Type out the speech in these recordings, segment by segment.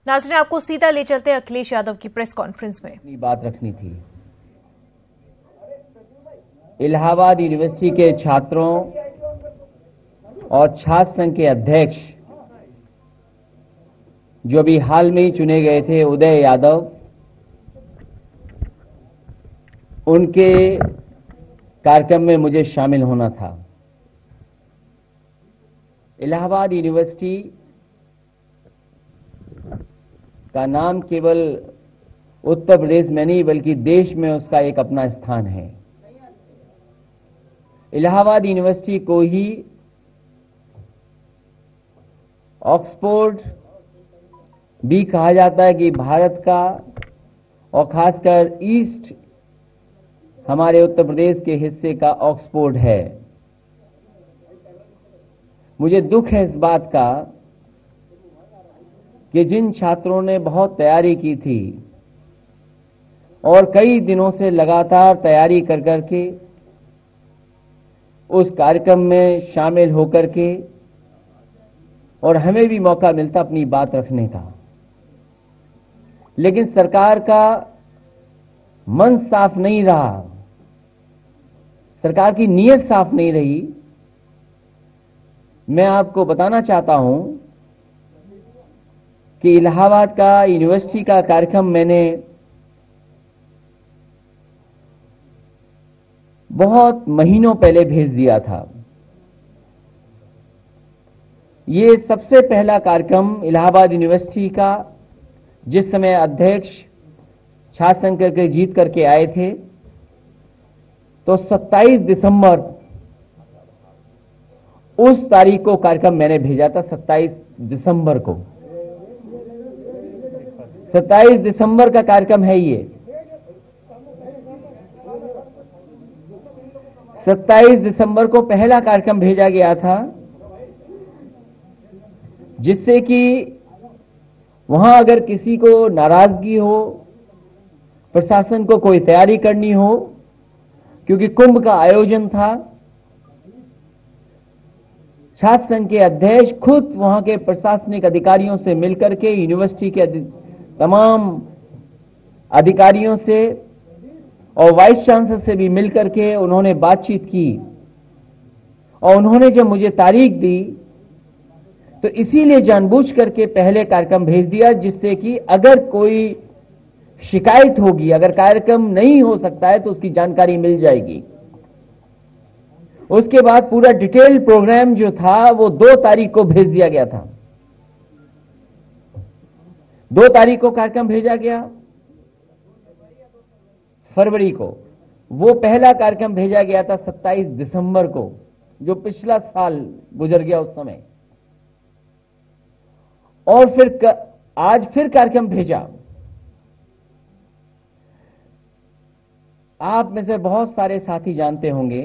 नाज़रीन, आपको सीधा ले चलते हैं अखिलेश यादव की प्रेस कॉन्फ्रेंस में। अपनी बात रखनी थी। इलाहाबाद यूनिवर्सिटी के छात्रों और छात्र संघ के अध्यक्ष जो अभी हाल में ही चुने गए थे, उदय यादव, उनके कार्यक्रम में मुझे शामिल होना था। इलाहाबाद यूनिवर्सिटी का नाम केवल उत्तर प्रदेश में नहीं बल्कि देश में उसका एक अपना स्थान है। इलाहाबाद यूनिवर्सिटी को ही ऑक्सफोर्ड भी कहा जाता है कि भारत का, और खासकर ईस्ट हमारे उत्तर प्रदेश के हिस्से का ऑक्सफोर्ड है। मुझे दुख है इस बात का कि जिन छात्रों ने बहुत तैयारी की थी और कई दिनों से लगातार तैयारी कर करके उस कार्यक्रम में शामिल होकर के, और हमें भी मौका मिलता अपनी बात रखने का, लेकिन सरकार का मन साफ नहीं रहा, सरकार की नीयत साफ नहीं रही। मैं आपको बताना चाहता हूं कि इलाहाबाद का यूनिवर्सिटी का कार्यक्रम मैंने बहुत महीनों पहले भेज दिया था। ये सबसे पहला कार्यक्रम इलाहाबाद यूनिवर्सिटी का, जिस समय अध्यक्ष छात्र संघ करके जीत करके आए थे, तो 27 दिसंबर उस तारीख को कार्यक्रम मैंने भेजा था। 27 दिसंबर को, 27 दिसंबर का कार्यक्रम है ये। 27 दिसंबर को पहला कार्यक्रम भेजा गया था, जिससे कि वहां अगर किसी को नाराजगी हो, प्रशासन को कोई तैयारी करनी हो, क्योंकि कुंभ का आयोजन था, छात्र संघ के अध्यक्ष खुद वहां के प्रशासनिक अधिकारियों से मिलकर के, यूनिवर्सिटी के तमाम अधिकारियों से और वाइस चांसलर से भी मिलकर के उन्होंने बातचीत की, और उन्होंने जब मुझे तारीख दी तो इसीलिए जानबूझ करके पहले कार्यक्रम भेज दिया, जिससे कि अगर कोई शिकायत होगी, अगर कार्यक्रम नहीं हो सकता है तो उसकी जानकारी मिल जाएगी। उसके बाद पूरा डिटेल प्रोग्राम जो था वो 2 तारीख को भेज दिया गया था। 2 तारीख को कार्यक्रम भेजा गया, फरवरी को। वो पहला कार्यक्रम भेजा गया था 27 दिसंबर को, जो पिछला साल गुजर गया उस समय। और फिर आज फिर कार्यक्रम भेजा। आप में से बहुत सारे साथी जानते होंगे,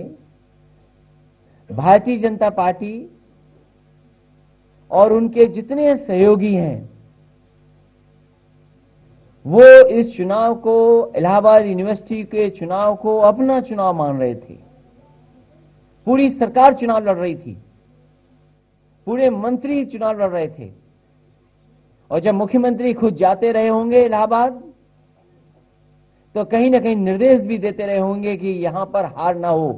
भारतीय जनता पार्टी और उनके जितने सहयोगी हैं, वो इस चुनाव को, इलाहाबाद यूनिवर्सिटी के चुनाव को अपना चुनाव मान रहे थे। पूरी सरकार चुनाव लड़ रही थी, पूरे मंत्री चुनाव लड़ रहे थे, और जब मुख्यमंत्री खुद जाते रहे होंगे इलाहाबाद, तो कहीं ना कहीं निर्देश भी देते रहे होंगे कि यहां पर हार ना हो।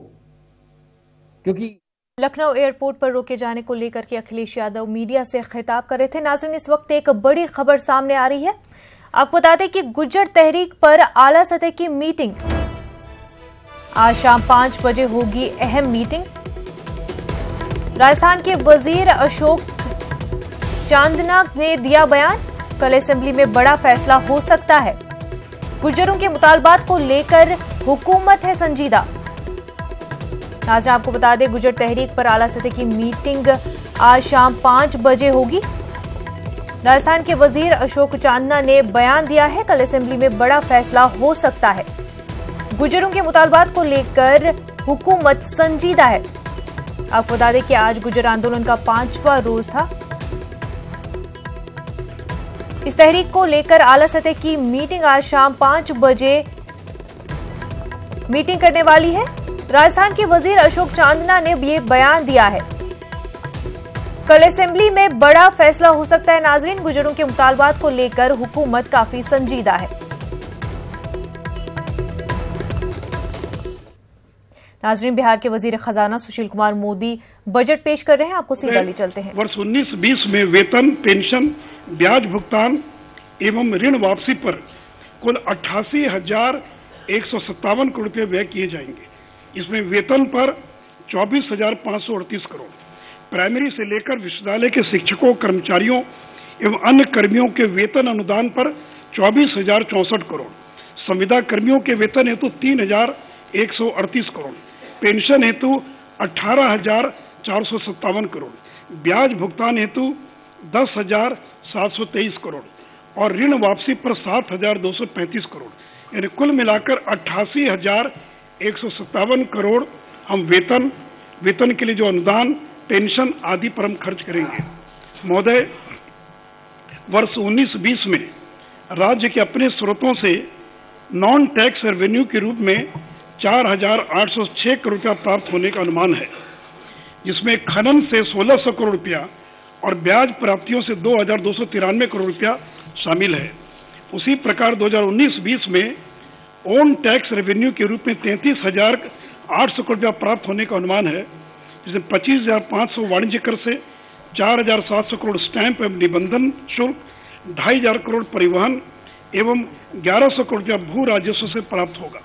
क्योंकि लखनऊ एयरपोर्ट पर रोके जाने को लेकर के अखिलेश यादव मीडिया से खिताब कर रहे थे। नाज़रीन, इस वक्त एक बड़ी खबर सामने आ रही है। आपको बता दें कि गुज्जर तहरीक पर आला सतह की मीटिंग आज शाम 5 बजे होगी। अहम मीटिंग। राजस्थान के वजीर अशोक चांदना ने दिया बयान, कल असेंबली में बड़ा फैसला हो सकता है। गुज्जरों के मुतालबात को लेकर हुकूमत है संजीदा। नाज़रीन, आपको बता दें गुज्जर तहरीक पर आला सतह की मीटिंग आज शाम 5 बजे होगी। राजस्थान के वजीर अशोक चांदना ने बयान दिया है, कल असेंबली में बड़ा फैसला हो सकता है। गुज्जरों के मुतालबात को लेकर हुकूमत संजीदा है। आपको बता दें कि आज गुज्जर आंदोलन का 5वां रोज था। इस तहरीक को लेकर आला सतह की मीटिंग आज शाम 5 बजे मीटिंग करने वाली है। राजस्थान के वजीर अशोक चांदना ने ये बयान दिया है। कल असेंबली में बड़ा फैसला हो सकता है नाजरीन। गुजरों के मुतालबात को लेकर हुकूमत काफी संजीदा है। नाजरीन, बिहार के वजीर खजाना सुशील कुमार मोदी बजट पेश कर रहे हैं, आपको सीधा ले चलते हैं। वर्ष 19-20 में वेतन, पेंशन, ब्याज भुगतान एवं ऋण वापसी पर कुल 88,157 करोड़ रुपए व्यय किए जाएंगे। इसमें वेतन पर 24,538 करोड़, प्राइमरी से लेकर विश्वविद्यालय के शिक्षकों, कर्मचारियों एवं अन्य कर्मियों के वेतन अनुदान पर 24,064 करोड़, संविदा कर्मियों के वेतन हेतु 3,138 करोड़, पेंशन हेतु 18,457 करोड़, ब्याज भुगतान हेतु 10,723 करोड़ और ऋण वापसी पर 7,235 करोड़, यानी कुल मिलाकर 88,157 करोड़ हम वेतन के लिए जो अनुदान, पेंशन आदि पर हम खर्च करेंगे। महोदय, वर्ष 19-20 में राज्य के अपने स्रोतों से नॉन टैक्स रेवेन्यू के रूप में 4,806 करोड़ रुपया प्राप्त होने का अनुमान है, जिसमें खनन से 1,600 करोड़ रुपया और ब्याज प्राप्तियों से 2,293 करोड़ रुपया शामिल है। उसी प्रकार 2019-20 में ओन टैक्स रेवेन्यू के रूप में 33,800 करोड़ रुपया प्राप्त होने का अनुमान है, जिसमें 25,500 वाणिज्य कर से, 4,700 करोड़ स्टैंप एवं निबंधन शुल्क, 2,500 करोड़ परिवहन एवं 1,100 करोड़ रुपया भू राजस्व से प्राप्त होगा।